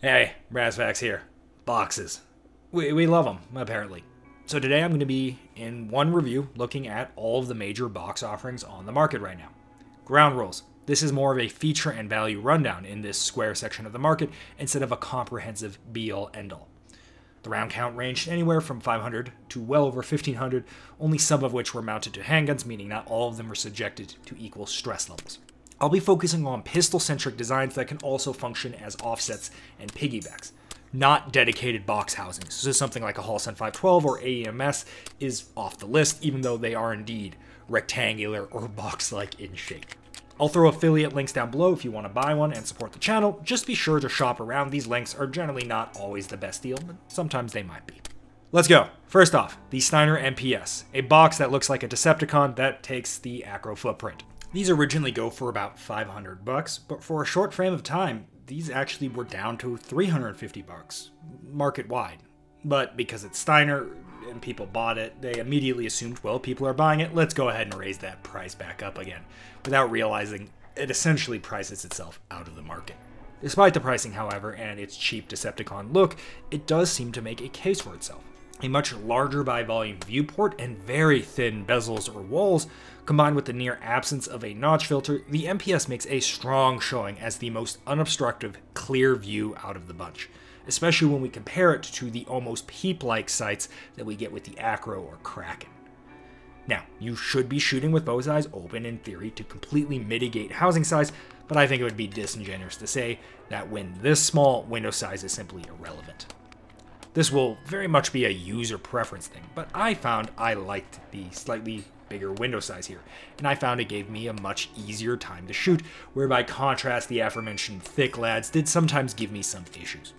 Hey, brassfacts here. Boxes. We love them, apparently. So today I'm going to be, in one review, looking at all of the major box offerings on the market right now. Ground rules. This is more of a feature and value rundown in this square section of the market instead of a comprehensive be-all, end-all. The round count ranged anywhere from 500 to well over 1,500, only some of which were mounted to handguns, meaning not all of them were subjected to equal stress levels. I'll be focusing on pistol-centric designs that can also function as offsets and piggybacks, not dedicated box housings. So something like a Holosun 512 or AEMS is off the list, even though they are indeed rectangular or box-like in shape. I'll throw affiliate links down below if you want to buy one and support the channel. Just be sure to shop around. These links are generally not always the best deal, but sometimes they might be. Let's go. First off, the Steiner MPS, a box that looks like a Decepticon that takes the Acro footprint. These originally go for about $500, but for a short frame of time, these actually were down to $350 market-wide. But because it's Steiner and people bought it, they immediately assumed, well, people are buying it, let's go ahead and raise that price back up again, without realizing it essentially prices itself out of the market. Despite the pricing, however, and its cheap Decepticon look, it does seem to make a case for itself. A much larger by volume viewport and very thin bezels or walls, combined with the near absence of a notch filter, the MPS makes a strong showing as the most unobstructive, clear view out of the bunch, especially when we compare it to the almost peep-like sights that we get with the Acro or Kraken. Now, you should be shooting with both eyes open in theory to completely mitigate housing size, but I think it would be disingenuous to say that when this small, window size is simply irrelevant. This will very much be a user preference thing, but I found I liked the slightly bigger window size here, and I found it gave me a much easier time to shoot, where by contrast the aforementioned thick lads did sometimes give me some issues.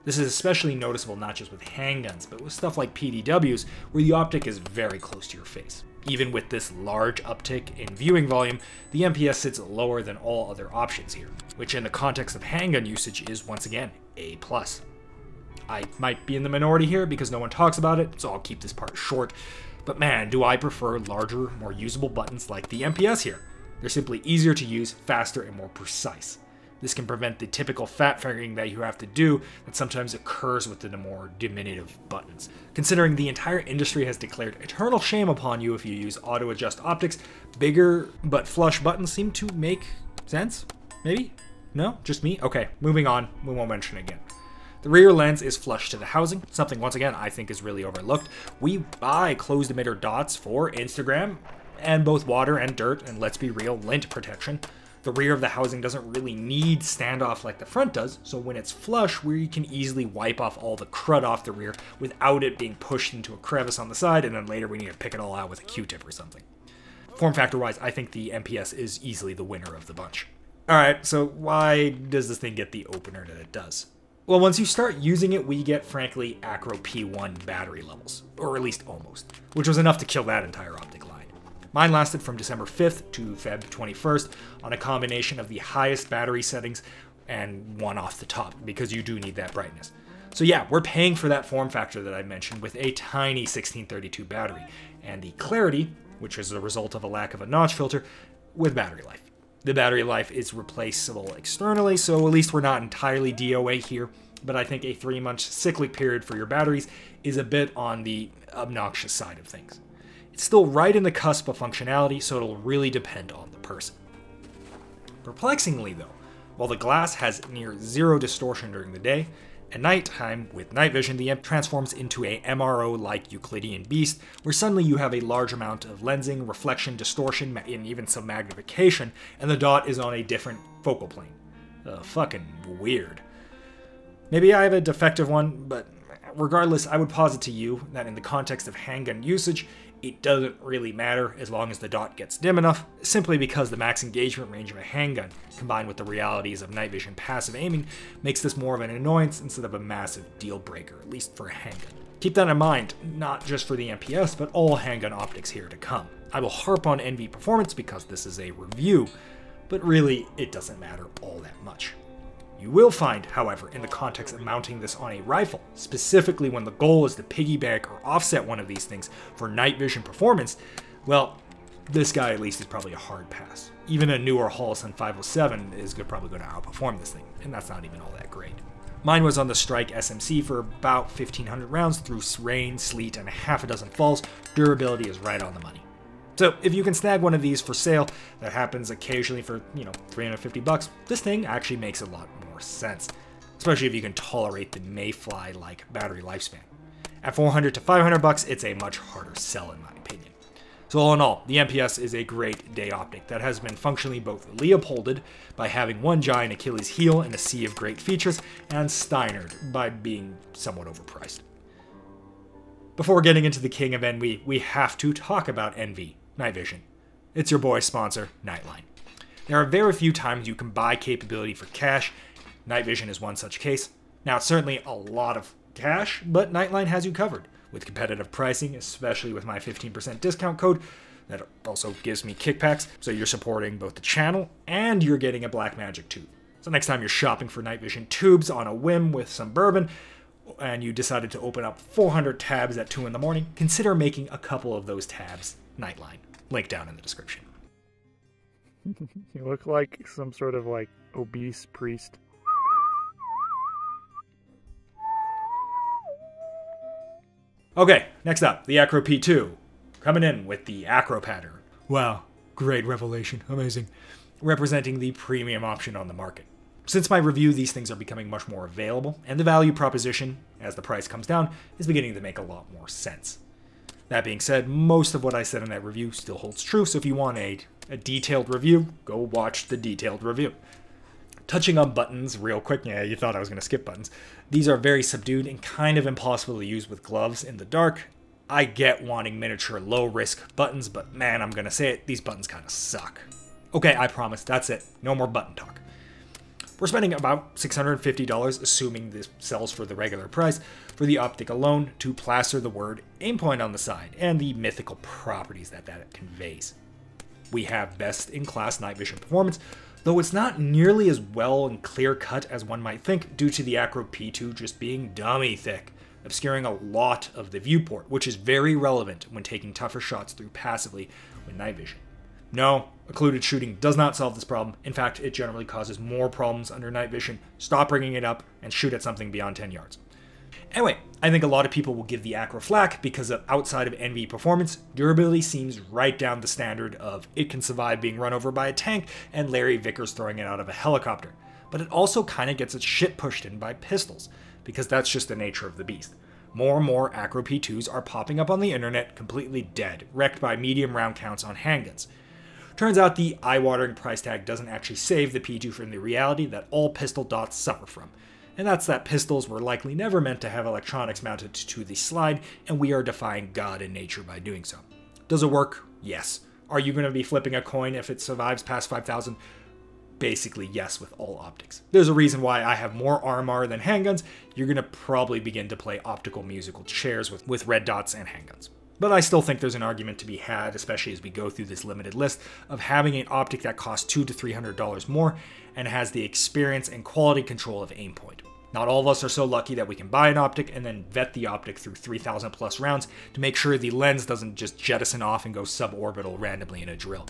This is especially noticeable not just with handguns, but with stuff like PDWs, where the optic is very close to your face. Even with this large uptick in viewing volume, the MPS sits lower than all other options here, which in the context of handgun usage is once again A+. I might be in the minority here because no one talks about it, so I'll keep this part short, but man, do I prefer larger, more usable buttons like the MPS here. They're simply easier to use, faster, and more precise. This can prevent the typical fat fingering that you have to do that sometimes occurs with the more diminutive buttons. Considering the entire industry has declared eternal shame upon you if you use auto-adjust optics, bigger but flush buttons seem to make sense? Maybe? No? Just me? Okay, moving on, we won't mention it again. The rear lens is flush to the housing, something once again I think is really overlooked. We buy closed emitter dots for Instagram and both water and dirt, and let's be real, lint protection. The rear of the housing doesn't really need standoff like the front does, so when it's flush, we can easily wipe off all the crud off the rear without it being pushed into a crevice on the side, and then later we need to pick it all out with a Q-tip or something. Form factor wise, I think the MPS is easily the winner of the bunch. Alright, so why does this thing get the opener that it does? Well, once you start using it, we get, frankly, Acro P1 battery levels, or at least almost, which was enough to kill that entire optic line. Mine lasted from December 5th to Feb 21st on a combination of the highest battery settings and one off the top, because you do need that brightness. So yeah, we're paying for that form factor that I mentioned with a tiny 1632 battery, and the clarity, which is a result of a lack of a notch filter, with battery life. The battery life is replaceable externally, so at least we're not entirely DOA here, but I think a 3-month cyclic period for your batteries is a bit on the obnoxious side of things. It's still right in the cusp of functionality, so it'll really depend on the person. Perplexingly though, while the glass has near zero distortion during the day, at nighttime, with night vision, the imp transforms into a MRO-like Euclidean beast, where suddenly you have a large amount of lensing, reflection, distortion, and even some magnification, and the dot is on a different focal plane. Fucking weird. Maybe I have a defective one, but regardless, I would posit to you that in the context of handgun usage, it doesn't really matter as long as the dot gets dim enough, simply because the max engagement range of a handgun, combined with the realities of night vision passive aiming, makes this more of an annoyance instead of a massive deal breaker, at least for a handgun. Keep that in mind, not just for the MPS, but all handgun optics here to come. I will harp on NV performance because this is a review, but really, it doesn't matter all that much. You will find, however, in the context of mounting this on a rifle, specifically when the goal is to piggyback or offset one of these things for night vision performance, well, this guy at least is probably a hard pass. Even a newer Holosun 507 is probably going to outperform this thing, and that's not even all that great. Mine was on the Strike SMC for about 1,500 rounds through rain, sleet, and half a dozen falls. Durability is right on the money. So if you can snag one of these for sale, that happens occasionally for, $350, this thing actually makes a lot more sense, especially if you can tolerate the mayfly-like battery lifespan. At $400 to $500, it's a much harder sell in my opinion. So all in all, the MPS is a great day optic that has been functionally both Leopolded by having one giant Achilles heel and a sea of great features, and Steinered by being somewhat overpriced. Before getting into the king of NV, we have to talk about NV, Night Vision. It's your boy's sponsor, Nightline. There are very few times you can buy capability for cash. Night Vision is one such case. Now, it's certainly a lot of cash, but Nightline has you covered with competitive pricing, especially with my 15% discount code. That also gives me kickbacks, so you're supporting both the channel and you're getting a Blackmagic tube. So next time you're shopping for Night Vision tubes on a whim with some bourbon, and you decided to open up 400 tabs at 2 in the morning, consider making a couple of those tabs Nightline. Link down in the description. You look like some sort of obese priest. Okay, next up, the Acro P2. Coming in with the Acro pattern. Wow, great revelation, amazing. Representing the premium option on the market. Since my review, these things are becoming much more available, and the value proposition, as the price comes down, is beginning to make a lot more sense. That being said, most of what I said in that review still holds true, so if you want a detailed review, go watch the detailed review. Touching on buttons real quick, yeah, you thought I was going to skip buttons. These are very subdued and kind of impossible to use with gloves in the dark. I get wanting miniature low-risk buttons, but man, I'm going to say it, these buttons kind of suck. Okay, I promise, that's it. No more button talk. We're spending about $650, assuming this sells for the regular price, for the optic alone to plaster the word aimpoint on the side and the mythical properties that conveys. We have best-in-class night vision performance, though it's not nearly as well and clear-cut as one might think due to the Acro P2 just being dummy thick, obscuring a lot of the viewport, which is very relevant when taking tougher shots through passively with night vision. No, occluded shooting does not solve this problem. In fact, it generally causes more problems under night vision. Stop bringing it up and shoot at something beyond 10 yards. Anyway, I think a lot of people will give the Acro flack because outside of NV performance, durability seems right down the standard of it can survive being run over by a tank and Larry Vickers throwing it out of a helicopter. But it also kind of gets its shit pushed in by pistols, because that's just the nature of the beast. More and more Acro P2s are popping up on the internet completely dead, wrecked by medium round counts on handguns. Turns out the eye-watering price tag doesn't actually save the P2 from the reality that all pistol dots suffer from, and that's that pistols were likely never meant to have electronics mounted to the slide, and we are defying God and nature by doing so. Does it work? Yes. Are you going to be flipping a coin if it survives past 5,000? Basically, yes, with all optics. There's a reason why I have more Armory than handguns. You're going to probably begin to play optical musical chairs with red dots and handguns. But I still think there's an argument to be had, especially as we go through this limited list, of having an optic that costs $200 to $300 more and has the experience and quality control of aimpoint. Not all of us are so lucky that we can buy an optic and then vet the optic through 3,000 plus rounds to make sure the lens doesn't just jettison off and go suborbital randomly in a drill.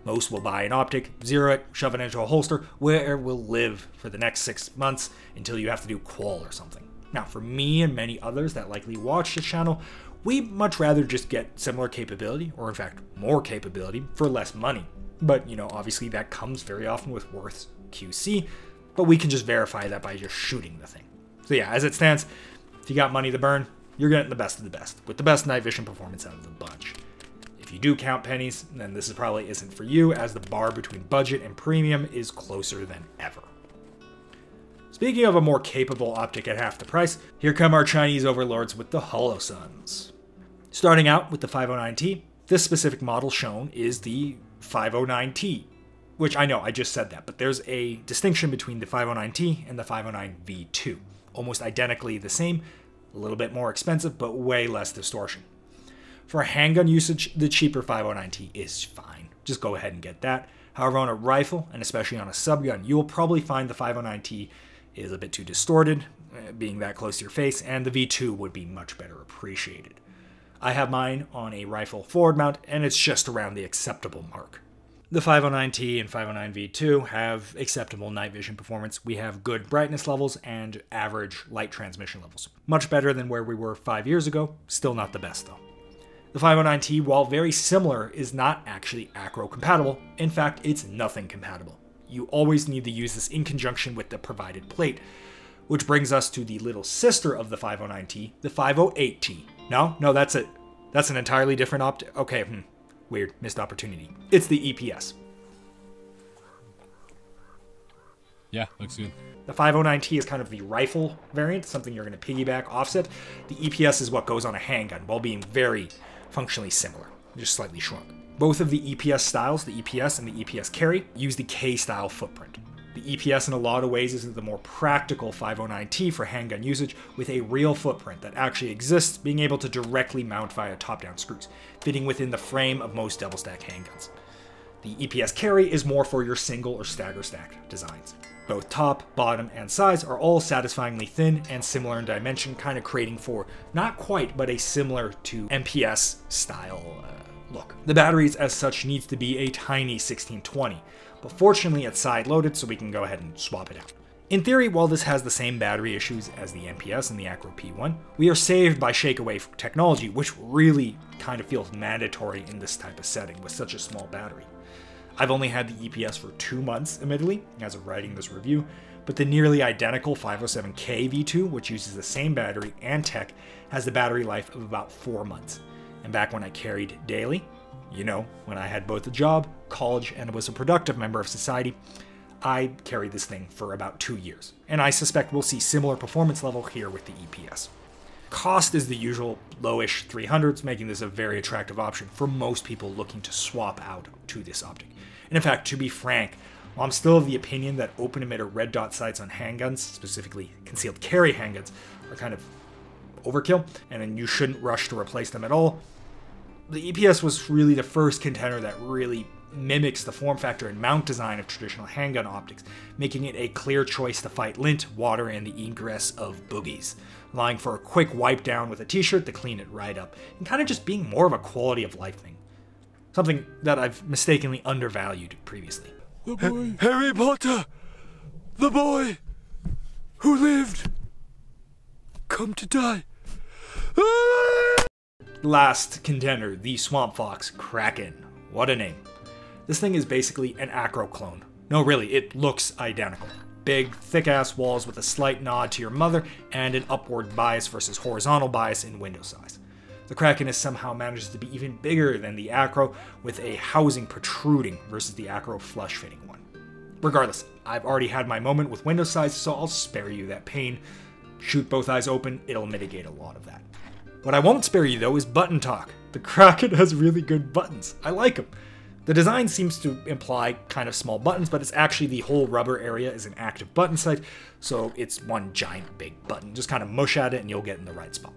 Most will buy an optic, zero it, shove it into a holster, where it will live for the next 6 months until you have to do qual or something. Now, for me and many others that likely watch this channel, we'd much rather just get similar capability, or in fact, more capability, for less money. But, obviously that comes very often with worse QC, but we can just verify that by just shooting the thing. So yeah, as it stands, if you got money to burn, you're getting the best of the best, with the best night vision performance out of the bunch. If you do count pennies, then this probably isn't for you, as the bar between budget and premium is closer than ever. Speaking of a more capable optic at half the price, here come our Chinese overlords with the Holosuns. Starting out with the 509T, this specific model shown is the 509T, which I know I just said that, but there's a distinction between the 509T and the 509V2. Almost identically the same, a little bit more expensive, but way less distortion. For handgun usage, the cheaper 509T is fine. Just go ahead and get that. However, on a rifle, and especially on a subgun, you will probably find the 509T is a bit too distorted, being that close to your face, and the V2 would be much better appreciated. I have mine on a rifle forward mount, and it's just around the acceptable mark. The 509T and 509V2 have acceptable night vision performance. We have good brightness levels and average light transmission levels. Much better than where we were 5 years ago, still not the best though. The 509T, while very similar, is not actually Acro compatible. In fact, it's nothing compatible. You always need to use this in conjunction with the provided plate, which brings us to the little sister of the 509T, the 508T. No, that's it. That's an entirely different optic. Okay, weird, missed opportunity. It's the EPS. Yeah, looks good. The 509T is kind of the rifle variant, something you're going to piggyback offset. The EPS is what goes on a handgun, while being very functionally similar, just slightly shrunk. Both of the EPS styles, the EPS and the EPS carry, use the K-style footprint. The EPS in a lot of ways is the more practical 509T for handgun usage, with a real footprint that actually exists, being able to directly mount via top-down screws, fitting within the frame of most double-stack handguns. The EPS carry is more for your single or stagger stack designs. Both top, bottom, and sides are all satisfyingly thin and similar in dimension, kind of creating for, not quite, but a similar to MPS style look. The batteries as such needs to be a tiny 1620, but fortunately it's side-loaded so we can go ahead and swap it out. In theory, while this has the same battery issues as the MPS and the Acro P1, we are saved by shake-away technology, which really kind of feels mandatory in this type of setting with such a small battery. I've only had the EPS for 2 months, admittedly, as of writing this review, but the nearly identical 507K V2, which uses the same battery and tech, has the battery life of about 4 months. And back when I carried daily, you know, when I had both a job, college, and was a productive member of society, I carried this thing for about 2 years. And I suspect we'll see similar performance level here with the EPS. Cost is the usual lowish 300s, making this a very attractive option for most people looking to swap out to this optic. And in fact, to be frank, while I'm still of the opinion that open emitter red dot sights on handguns, specifically concealed carry handguns, are kind of overkill, and then you shouldn't rush to replace them at all, the EPS was really the first contender that really mimics the form factor and mount design of traditional handgun optics, making it a clear choice to fight lint, water, and the ingress of boogies, allowing for a quick wipe down with a t-shirt to clean it right up, and kind of just being more of a quality of life thing. Something that I've mistakenly undervalued previously. The boy. Harry Potter! The boy who lived come to die. Last contender, the Swamp Fox Kraken. What a name. This thing is basically an Acro clone. No, really, it looks identical. Big, thick-ass walls with a slight nod to your mother and an upward bias versus horizontal bias in window size. The Kraken has somehow managed to be even bigger than the Acro, with a housing protruding versus the Acro flush-fitting one. Regardless, I've already had my moment with window size, so I'll spare you that pain. Shoot both eyes open, it'll mitigate a lot of that. What I won't spare you though is button talk. The Kraken has really good buttons. I like them. The design seems to imply kind of small buttons, but it's actually the whole rubber area is an active button sight, so it's one giant big button. Just kind of mush at it and you'll get in the right spot.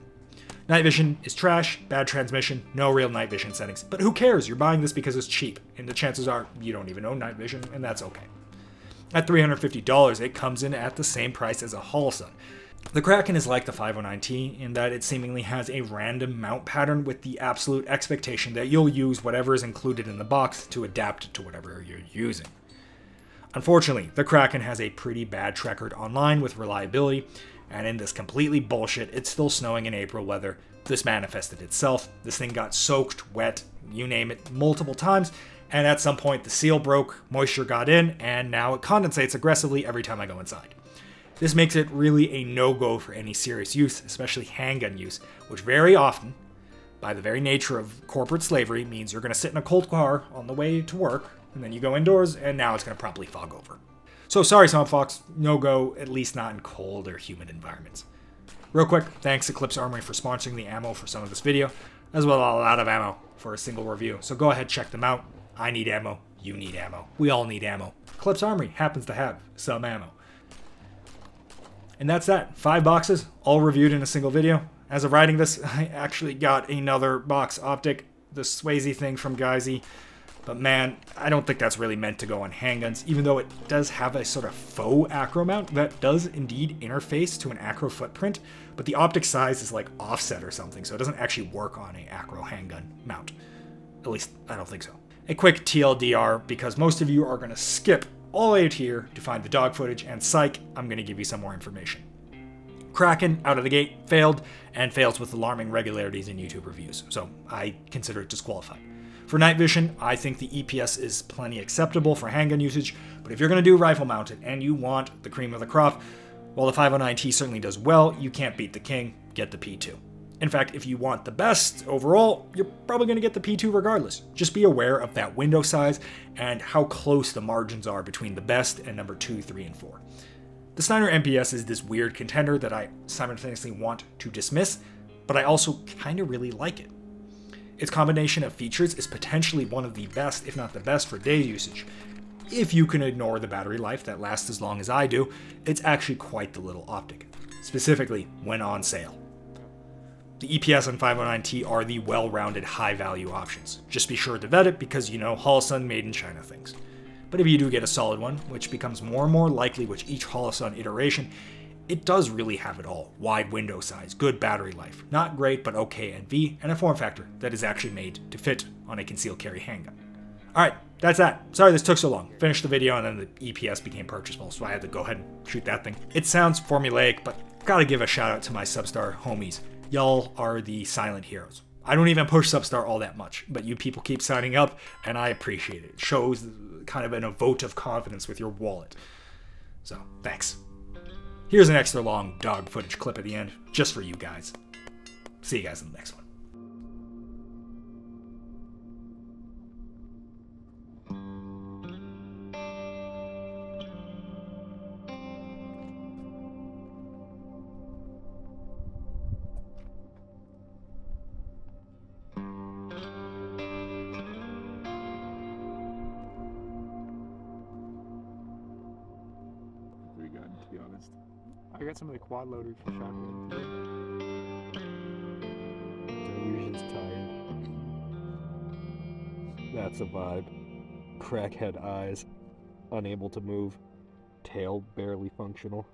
Night vision is trash, bad transmission, no real night vision settings, but who cares? You're buying this because it's cheap, and the chances are you don't even own night vision, and that's okay. At $350, it comes in at the same price as a Holosun. The Kraken is like the 509T in that it seemingly has a random mount pattern with the absolute expectation that you'll use whatever is included in the box to adapt it to whatever you're using. Unfortunately, the Kraken has a pretty bad record online with reliability, and in this completely bullshit, it's still snowing in April weather, this manifested itself. This thing got soaked, wet, you name it, multiple times, and at some point the seal broke, moisture got in, and now it condensates aggressively every time I go inside. This makes it really a no-go for any serious use, especially handgun use, which very often, by the very nature of corporate slavery, means you're going to sit in a cold car on the way to work, and then you go indoors, and now it's going to promptly fog over. So sorry, Swamp Fox, no-go, at least not in cold or humid environments. Real quick, thanks Eclipse Armory for sponsoring the ammo for some of this video, as well as a lot of ammo for a single review. So go ahead, check them out. I need ammo, you need ammo, we all need ammo. Eclipse Armory happens to have some ammo. And that's that. 5 boxes, all reviewed in a single video. As of writing this, I actually got another box optic, the Swayze thing from Geyzy. But man, I don't think that's really meant to go on handguns, even though it does have a sort of faux acro mount that does indeed interface to an acro footprint, but the optic size is like offset or something, so it doesn't actually work on an acro handgun mount. At least, I don't think so. A quick TLDR, because most of you are going to skip all the way out here to find the dog footage, and psych, I'm going to give you some more information. Kraken, out of the gate, failed, and fails with alarming regularities in YouTube reviews, so I consider it disqualified. For night vision, I think the EPS is plenty acceptable for handgun usage, but if you're going to do rifle mounted and you want the cream of the crop, while the 509T certainly does well, you can't beat the king, get the P2. In fact, if you want the best overall, you're probably going to get the P2 regardless. Just be aware of that window size and how close the margins are between the best and number 2, 3, and 4. The Steiner MPS is this weird contender that I simultaneously want to dismiss, but I also kind of really like it. Its combination of features is potentially one of the best, if not the best, for day usage. If you can ignore the battery life that lasts as long as I do, it's actually quite the little optic, specifically when on sale. The EPS and 509T are the well-rounded high-value options. Just be sure to vet it because you know Holosun made in China things. But if you do get a solid one, which becomes more and more likely with each Holosun iteration, it does really have it all. Wide window size, good battery life, not great but okay NV, and a form factor that is actually made to fit on a concealed carry handgun. Alright, that's that. Sorry this took so long. Finished the video and then the EPS became purchasable, so I had to go ahead and shoot that thing. It sounds formulaic, but gotta give a shout out to my Substar homies. Y'all are the silent heroes. I don't even push Substar all that much, but you people keep signing up, and I appreciate it. It shows kind of a vote of confidence with your wallet. So, thanks. Here's an extra long dog footage clip at the end, just for you guys. See you guys in the next one. Pretty good, to be honest. I got some of the quad loaders for shotgun today. Delusion's tired. That's a vibe. Crackhead eyes, unable to move, tail barely functional.